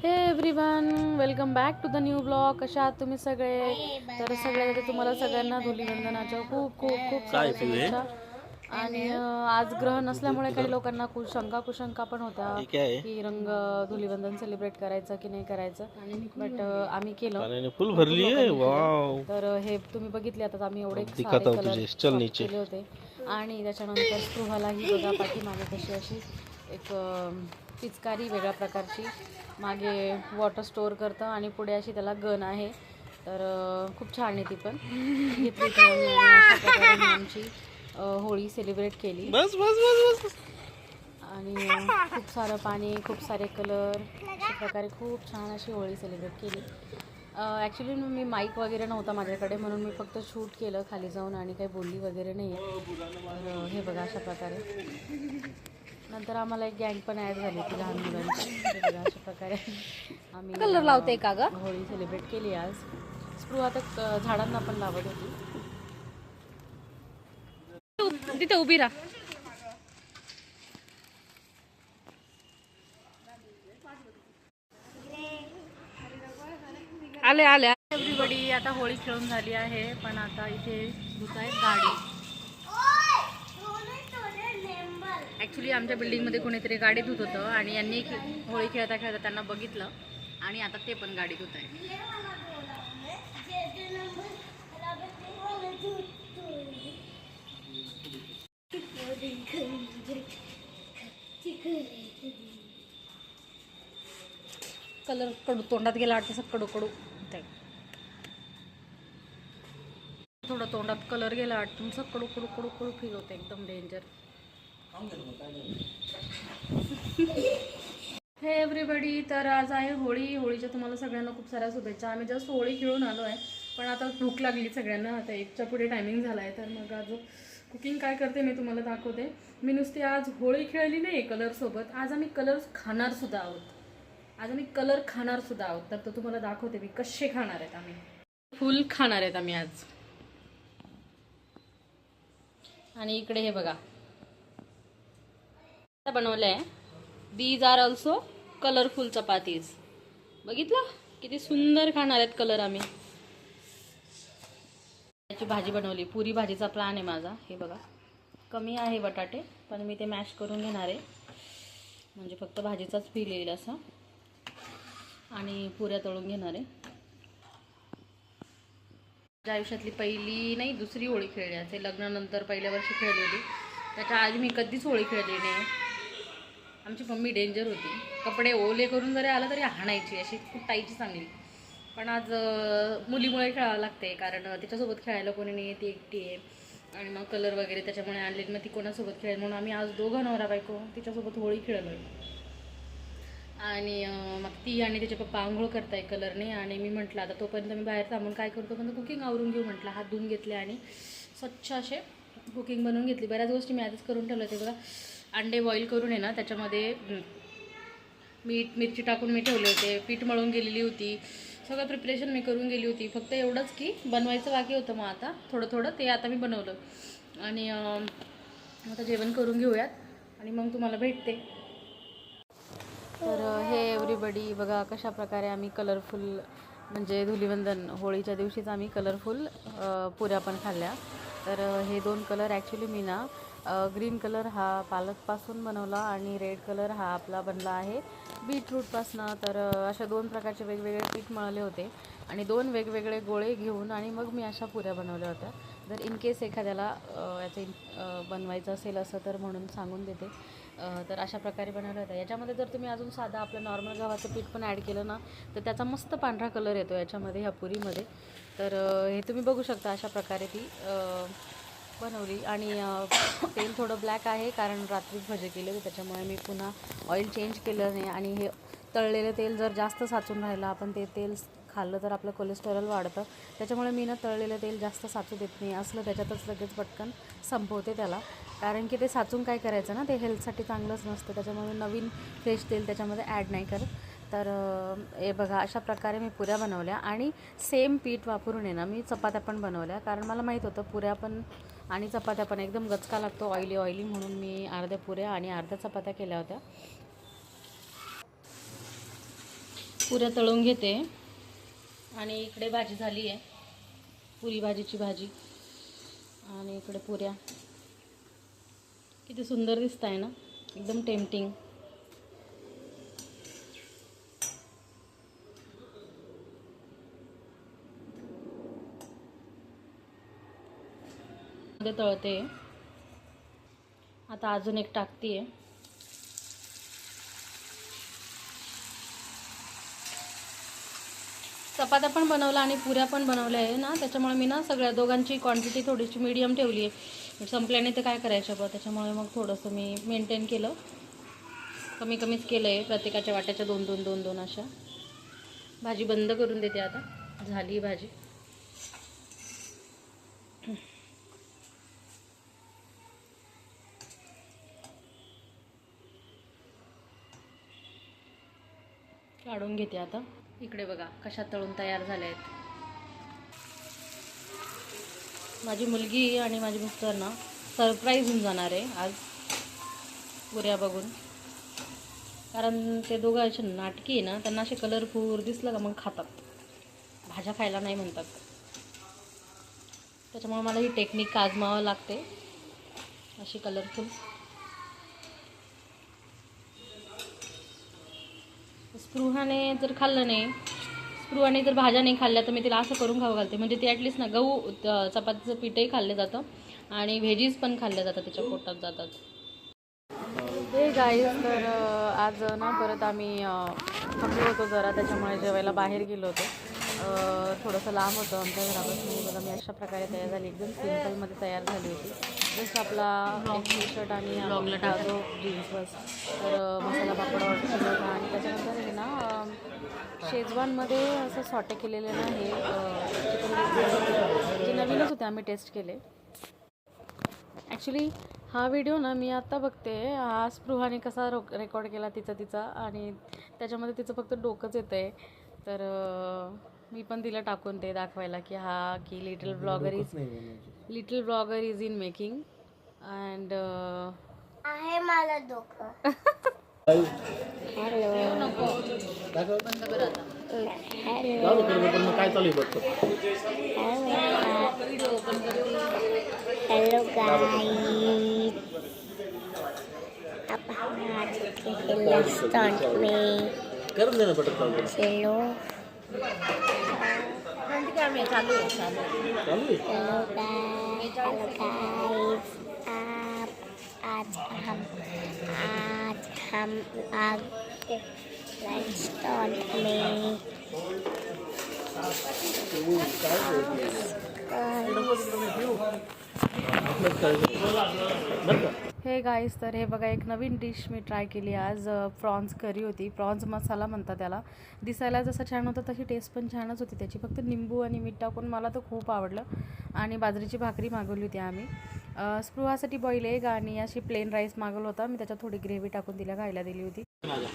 हे everyone, welcome back to the new blog. कशा आहात तुम्ही सगळे? तर सगळ्यात तुम्हाला सगळ्यांना धुलीवंदनाच्या खूप खूप खूप साऱ्या शुभेच्छा. आणि आज ग्रह नसल्यामुळे काही लोकांना कुशंका पण होत्या की रंग धुलीवंदन सेलिब्रेट करायचं की नाही करायचं, बट आम्ही केलं. फुल भरली आहे. तर हे तुम्ही बघितले आता आम्ही एवढे सारे कलर केले होते. आणि त्याच्यानंतर स्पृहालाही बघा पाठीमागे कशी अशी एक पिचकारी वेगळ्या प्रकारची मागे वॉटर स्टोअर करतं आणि पुढे अशी त्याला गन आहे. तर खूप छान आहे ती पण घेतली. अशा प्रकारे आमची होळी सेलिब्रेट केली. बस बस बस बस. आणि खूप सारं पाणी, खूप सारे कलर, अशा प्रकारे खूप छान अशी होळी सेलिब्रेट केली. ॲक्च्युली मी माईक वगैरे नव्हता माझ्याकडे, म्हणून मी फक्त शूट केलं खाली जाऊन आणि काही बोलली वगैरे नाही आहे. तर हे बघा अशा प्रकारे. नंतर आम्हाला एक गँग पण ॲड झाली ती लहान मुलांची. बघा अशा प्रकारे आम्ही कलर लावते का ग? होळी सेलिब्रेट केली आज. स्पृहा तर झाडांना पण लावत होती. तिथे उभी राहा. आले आले. एव्हरीबडी, आता होळी खेळून झाली आहे, पण आता इथे धुत आहे गाडी. ॲक्च्युली आमच्या बिल्डिंगमध्ये कोणीतरी गाडी धुत होतं आणि यांनी होळी खेळता खेळता त्यांना बघितलं आणि आता ते पण गाडी धुत आहे. कलर कडू तोंडात गेला वाटतं, कडू कडू. थोडं तोंडात कलर गेला वाटतं तुमचं, कडू कडू कडू कडू फील होतं, एकदम डेंजर. हे एव्हरीबडी, तर आज आहे होळी. होळीच्या तुम्हाला सगळ्यांना खूप साऱ्या शुभेच्छा. आम्ही जस्ट होळी खेळून आलो आहे, पण आता भूक लागली सगळ्यांना. आता 1च्या पुढे टायमिंग झाला आहे, तर मग आज कुकिंग काय करते मी तुम्हाला दाखवते. मी नुसती आज होळी खेळली नाही कलरसोबत, आज आम्ही कलर्स खाणारसुद्धा आहोत. आज आम्ही कलर खाणारसुद्धा आहोत, तर तो तुम्हाला दाखवते मी कसे खाणार आहेत. आम्ही फुल खाणार आहेत आम्ही आज. आणि इकडे हे बघा बनवलं आहे. These are also colourful chapatis. बघितलं किती सुंदर खाणार आहेत कलर आम्ही. त्याची भाजी बनवली, पुरी भाजीचा प्लॅन आहे माझा. हे बघा कमी आहे बटाटे, पण मी ते मॅश करून घेणार आहे, म्हणजे फक्त भाजीचाच फील येईल असं. आणि पुऱ्या तळून घेणार आहे. माझ्या आयुष्यातली पहिली नाही दुसरी होळी खेळली असे. लग्नानंतर पहिल्या वर्षी खेळली होती, त्याच्या आधी मी कधीच होळी खेळली नाही. आमची मम्मी डेंजर होती, कपडे ओले करून जरी आलं तरी हाणायची, अशी कुटायची चांगली. पण आज मुलीमुळे खेळावं लागते, कारण तिच्यासोबत खेळायला कोणी नाही आहे, ती एकटी आहे. आणि मग कलर वगैरे त्याच्यामुळे आणले, मग ती कोणासोबत खेळेल म्हणून आम्ही आज दोघं नवरा बायको तिच्यासोबत होळी खेळलो आहे. आणि मग ती आणि तिचे पप्पा आंघोळ करताय कलरने, आणि मी म्हटलं आता तोपर्यंत मी बाहेर थांबून काय करतो, पण कुकिंग आवरून घेऊ म्हटलं. हात धुवून घेतले आणि स्वच्छ असे कुकिंग बनवून घेतली. बऱ्याच गोष्टी मी आधीच करून ठेवल्या होते. बघा अंडे बॉईल करून आहे ना, त्याच्यामध्ये मीठ मिरची टाकून मी ठेवले होते. पीठ मळून गेलेली होती, सगळं प्रिपरेशन मी करून गेली होती. फक्त एवढंच की बनवायचं बाकी होतं. मग आता थोडं थोडं ते आता मी बनवलं. आणि आता जेवण करून घेऊयात आणि मग तुम्हाला भेटते. तर हे एव्हरीबडी बघा कशा प्रकारे आम्ही कलरफुल, म्हणजे धुलीवंदन होळीच्या दिवशीच आम्ही कलरफुल पुऱ्या पण खाल्ल्या. तर हे 2 कलर ॲक्च्युली मी ना ग्रीन कलर हा पालकपासून बनवला आणि रेड कलर हा आपला बनला आहे बीटरूटपासनं. तर अशा 2 प्रकारचे वेगवेगळे पीठ मळले होते आणि 2 वेगवेगळे गोळे घेऊन आणि मग मी अशा पुऱ्या बनवल्या होत्या. जर इन केस एखाद्याला याचे बनवायचं असेल असं तर म्हणून सांगून देते. तर अशा प्रकारे बनवलं होतं. याच्यामध्ये जर तुम्ही अजून साधा आपलं नॉर्मल गव्हाचं पीठ पण ॲड केलं ना, तर त्याचा मस्त पांढरा कलर येतो याच्यामध्ये, ह्या पुरीमध्ये. तर हे तुम्ही बघू शकता अशा प्रकारे ती बनवली. आणि तेल थोडं ब्लॅक आहे, कारण रात्रीच भजे केले होते, त्याच्यामुळे मी पुन्हा ऑइल चेंज केलं नाही. आणि हे तळलेलं तेल जर जास्त साचून राहिलं, आपण ते तेल खाल्लं तर आपलं कोलेस्टेरॉल वाढतं, त्याच्यामुळे मी ना तळलेलं तेल जास्त साचू देत नाही. असलं त्याच्यातच लगेच पटकन संपवते त्याला, कारण की ते साचून काय करायचं ना, ते हेल्थसाठी चांगलंच नसतं. त्याच्यामुळे नवीन फ्रेश तेल त्याच्यामध्ये ॲड नाही करत. तर हे बघा अशा प्रकारे मी पुऱ्या बनवल्या. आणि सेम पीठ वापरून आहे ना मी चपात्या पण बनवल्या, कारण मला माहीत होतं पुऱ्या पण आणि चपात्या पण एकदम गचका लागतो, ऑइली म्हणून मी अर्ध्या पुऱ्या आणि अर्ध्या चपात्या केल्या होत्या. पुऱ्या तळून घेते आणि इकडे भाजी झाली आहे, पुरी भाजीची भाजी. आणि इकडे पुऱ्या. किती सुंदर दिसत आहे ना, एकदम टेम्पटिंग. मध्ये तळते. आता अजून एक टाकते. चपात्या पण बनवल्या आणि पुऱ्या पण बनवल्या आहे ना, त्याच्यामुळे मी ना सगळ्या दोघांची क्वांटिटी थोडीशी मीडियम ठेवली आहे. संपल्याने ते काय करायचं बघ, त्याच्यामुळे मग थोडंसं मी मेंटेन केलं, कमी कमीच केलं आहे. प्रत्येकाच्या वाट्याच्या 2-2 अशा. भाजी बंद करून देते आता, झाली भाजी. काढून घेते आता. इकडे बघा कशा तळून तयार झाल्या आहेत. माझी मुलगी आणि माझी मिस्टर ना सरप्राईज होऊन जाणार आहे आज पुऱ्या बघून, कारण ते दोघं असे नाटकी आहे ना, त्यांना असे कलरफुल दिसलं का मग खातात, भाज्या खायला नाही म्हणतात. त्याच्यामुळे मला ही टेक्निक आजमावं लागते, अशी कलरफुल. स्पृहाने जर खाल्लं नाही, स्पृहाने जर भाज्या नाही खाल्ल्या तर मी तिला असं करून खाऊ घालते, म्हणजे ती ॲटलिस्ट ना गहू चपातीचं पीठही खाल्लं जातं आणि व्हेजीज पण खाल्ल्या जातात, त्याच्या पोटात जातात. हे गाईज, तर आज ना परत आम्ही थांबलो होतो जरा, त्याच्यामुळे जेवायला बाहेर गेलो होतो. थोडंसं लांब होतं आमच्या घरापासून. बघा मी अशा प्रकारे तयार झाली, एकदम सिम्पलमध्ये तयार झाली होती. जस्ट आपला एक टी शर्ट आणि ब्लॉगला टाकतो जीन्स बस. तर मसाला पापड ऑर्डर केला होता आणि त्याच्यानंतर हे ना शेजवानमध्ये असं सॉटे केलेले ना हे चिकन, जे नवीनच होते, आम्ही टेस्ट केले. ॲक्च्युली हा व्हिडिओ ना मी आत्ता बघते, हा स्पृहाने कसा रेकॉर्ड केला तिचा आणि त्याच्यामध्ये तिचं फक्त डोकंच येतं आहे. तर मी पण तिला टाकून ते दाखवायला की हा की little blogger is in making and आहे मला डोकं. हॅलो नको बंद कर आता. काय चालू हेलो गाइस, अब हम आ चुके हैं रेस्टोरेंट में. करून देना पटकन. चलो चालू आहे. हेलो गाइस, आज हम आ गए रेस्टोरेंट में. हे गाईस, तर हे बघा एक नवीन डिश मी ट्राय केली आज. प्रॉन्स करी होती, प्रॉन्स मसाला म्हणतात त्याला. दिसायला जसं छान होतं तशी टेस्ट पण छानच होती त्याची, फक्त निंबू आणि मीठ टाकून मला तर खूप आवडलं. आणि बाजरीची भाकरी मागवली होती आम्ही. स्पृहासाठी बॉईल एग आणि अशी प्लेन राईस मागवला होता मी, त्याच्यात थोडी ग्रेव्ही टाकून तिला खायला दिली होती.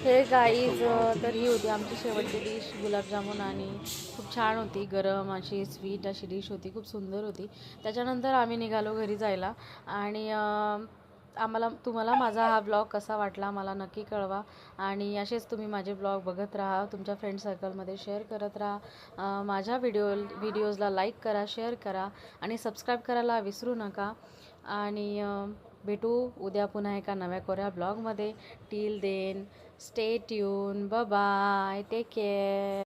हे गाईज, तर ही होती आमची शेवटची डिश, गुलाबजामुन. आणि खूप छान होती, गरम अशी स्वीट अशी डिश होती, खूप सुंदर होती. त्याच्यानंतर आम्ही निघालो घरी जायला. आणि तुम्हाला माझा हा ब्लॉग कसा वाटला मला नक्की कळवा. आणि असेच तुम्ही माझे ब्लॉग बघत राहा, तुमच्या फ्रेंड सर्कलमध्ये शेअर करत राहा. माझ्या व्हिडिओजला लाईक करा, शेअर करा आणि सबस्क्राईब करायला विसरू नका. आणि भेटू उद्या पुन्हा एका नव्या कोऱ्या ब्लॉगमध्ये. Till then stay tuned, bye bye, take care.